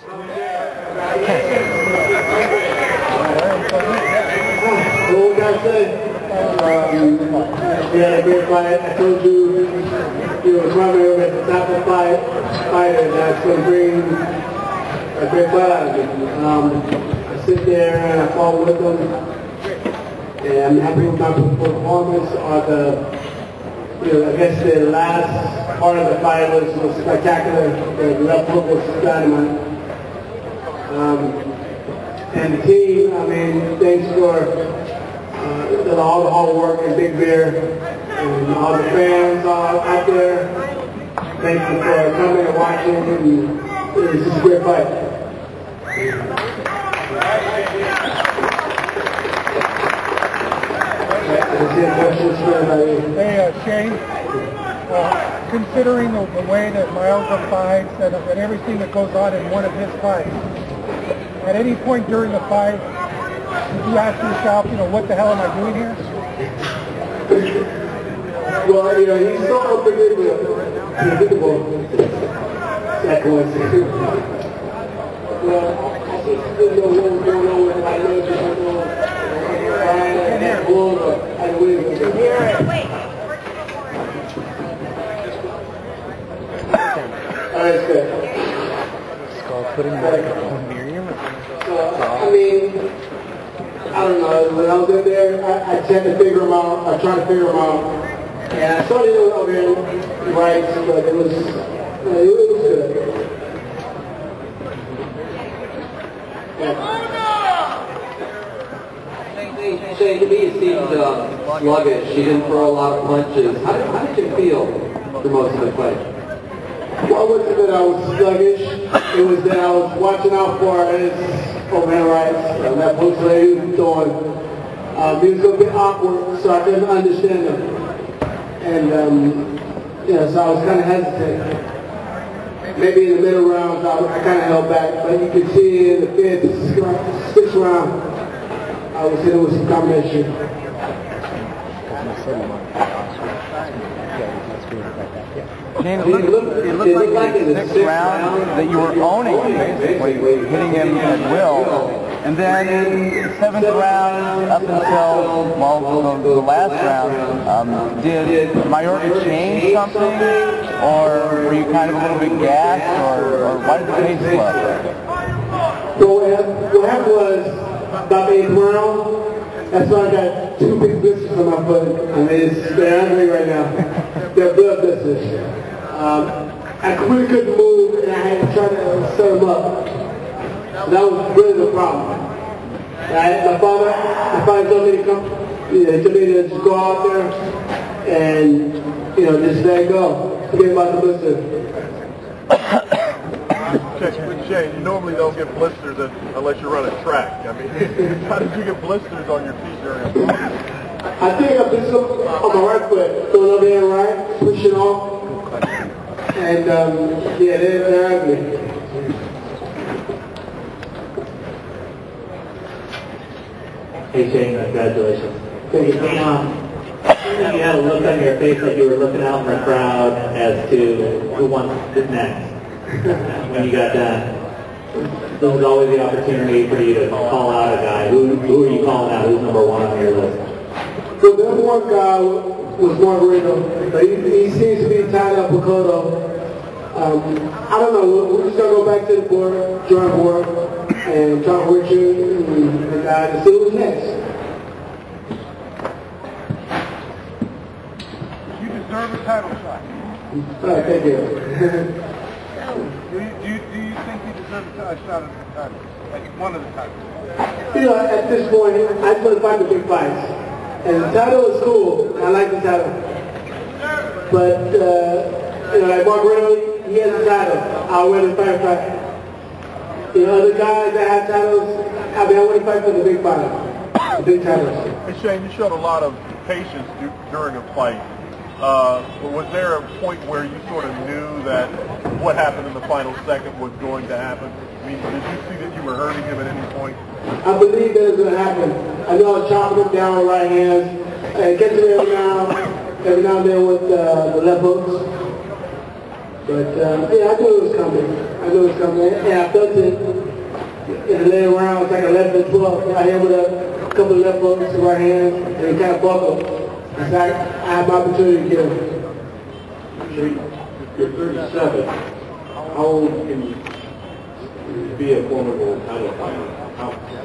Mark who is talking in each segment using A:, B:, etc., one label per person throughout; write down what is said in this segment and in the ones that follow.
A: What can I say? We had a great fight. I told you, Ricardo Mayorga is the type of fighter that's going to bring a great fight out of you. I sit there and I fought with them, and I'm happy with my performance. I guess the last part of the fight was spectacular. The left hook was dynamite. And the team, I mean, thanks for all the hard work and Big Bear and all the fans out there. Thank you for coming and watching. And this is a great fight.
B: Hey, Shane, considering the way that Mayorga fights and everything that goes on in one of his fights, at any point during the fight, did you ask yourself, what the hell am I doing here?
A: Well, he's so unpredictable. That coincidence. Well, I just didn't know what was going on with my legs. I mean, I don't know. When I was in there, I just had to figure them out. I tried to figure them out. And I started over there right, but it was good.
C: Shane, to me it seemed sluggish. She didn't throw a lot of punches. How did you feel for most of the fight?
A: Well, it wasn't that I was sluggish. It was that I was watching out for his overhand rights. That Mosley he was throwing. He was a bit awkward, so I couldn't understand him. And, so I was kind of hesitant. Maybe in the middle rounds, I kind of held back. But you can see in the fifth, sixth round, I was hitting with some combination.
D: Shane, it looked like in the sixth round that you were owning him, basically, hitting him at will. And then seventh round up until, the last round, did Mayorga change something? Or were you kind of a little bit gassed? Or why did the pace slow?
A: So what happened was, about the 8th round, that's why I got 2 big blisters on my foot. I mean, they're angry right now. They're blood blisters. I really couldn't move, and I had to try to set them up. That was really the problem. My father told me to come. He told me to just go out there and just let it go. Forget about the blisters.
E: Shane, you normally don't get blisters unless you run a track. I mean, how did you get blisters on your feet during a fight?
A: I think I blistered on my right foot, throwing over there right, pushing off, and they're ugly.
F: Hey Shane, congratulations.
A: Thank you.
F: You had a look on your face like you were looking out in the crowd as to who wants it next. When you got done, there was always the opportunity for you to call out a guy. Who are you calling out? Who's number one on your list?
A: So the number one guy was Margarito. He seems to be tied up with Cotto. I don't know. We're just going to go back to the drawing board and talk with Richard and the guy to see who's next.
B: You deserve a title shot.
A: Thank you.
B: Do you think you deserve a shot at the title? Like one of the titles?
A: At this point, I just want to fight the big fights. And the title is cool. I like the title. But, like Margarito, he has a title. I'll win the fight. Other guys that have titles, I want to fight for the big fight. The big titles.
E: Hey Shane, you showed a lot of patience during a fight. But was there a point where you sort of knew that what happened in the final second was going to happen? I mean, did you see that you were hurting him at any point?
A: I believe that it's going to happen. I know I was chopping him down with right hands. I catch him every now and then with the left hooks. But yeah, I knew it was coming. And I felt it in the later rounds, like 11 to 12. I hit with a couple of left hooks, right hands, and it kind of buckled. In fact, I had my opportunity to get him.
G: You're 37. How old can you be a formidable title fighter?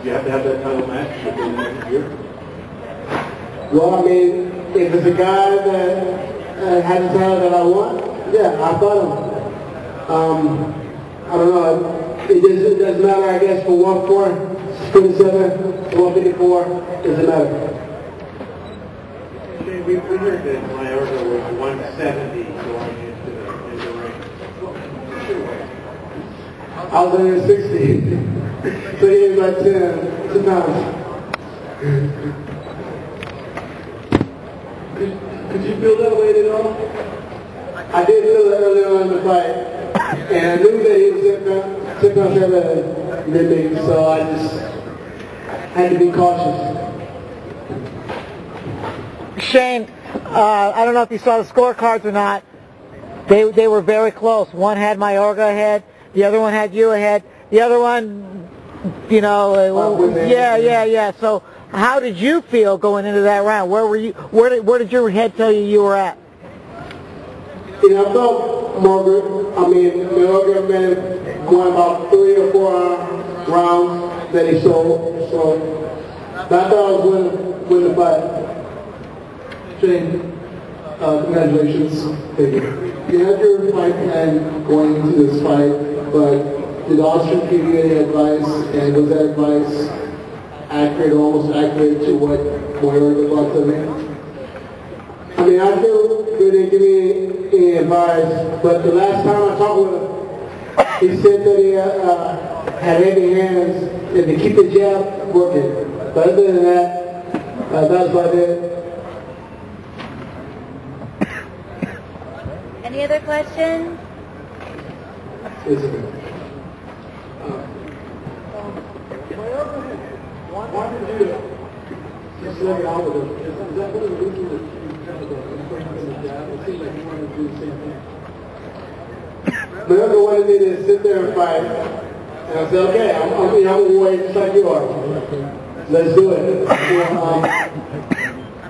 G: Do you have to have that title match within the next year?
A: Well, I mean, if it's a guy that has a title that I want, yeah, I fought him. I don't know. It doesn't matter, I guess, for 147 to 154, it doesn't matter.
G: We heard that Mayorga was 170 going into the ring.
A: I was 160, so he was like 10 pounds. Could you feel that weight at all? I did feel it earlier on in the fight, and I knew that he was 10 pounds heavier than me, so I just had to be cautious.
H: Shane, I don't know if you saw the scorecards or not. They were very close. One had Mayorga ahead, the other one had you ahead. The other one, you know, yeah. So how did you feel going into that round? Where were you? Where did your head tell you were at?
A: You know, I felt more good. I mean, Mayorga won about 3 or 4 rounds that he sold. So but I thought I was winning the fight. Shane, congratulations. Thank you. You had your fight plan going into this fight, but did Austin give you any advice, and was that advice accurate, almost accurate to what Mayorga thought to me? I mean, I feel they didn't give me any advice, but the last time I talked with him, he said that he had heavy hands and to keep the jab working. But other than that, that's what I did.
I: Any other questions?
A: Why did you just let it out with him? Is that one of the reasons that you kind of the jab? It seems like you wanted to do the same thing. Mayorga wanted me to sit there and fight, and I said, okay, I'm a warrior just like you are. Let's do it.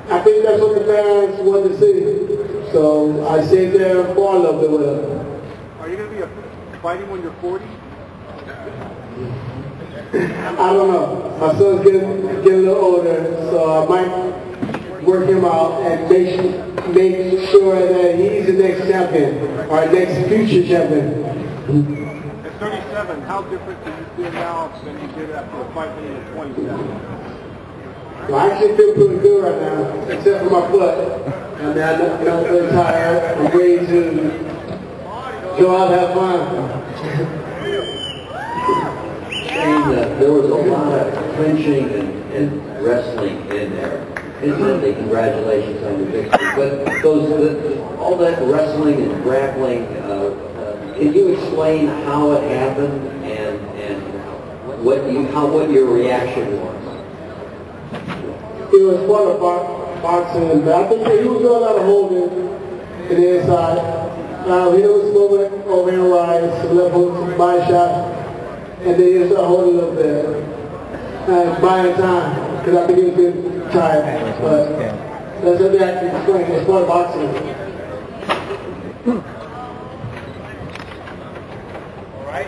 A: I think that's what the fans want to see. So I stayed there and fought a little bit with him.
G: Are you going to be fighting when you're 40?
A: I don't know. My son's getting a little older, so I might work him out and make sure that he's the next champion, or next future champion.
G: At 37, how different do you feel now than you did after the fight when you were 27?
A: Well, I actually feel pretty good right now, except for my foot. I mean, I'm not really tired. I'm ready to go out and have fun.
C: And there was a lot of clinching and wrestling in there. Incidentally, congratulations on your victory. But all that wrestling and grappling, can you explain how it happened and what your reaction was?
A: It was fun of boxing, but I think he was doing a lot of holding to the inside. He was moving over and right, some left hooks, body shots, and then he started holding a little bit. Buying time, because I think he was getting tired. But that's what I can explain. It's fun boxing.
G: All right.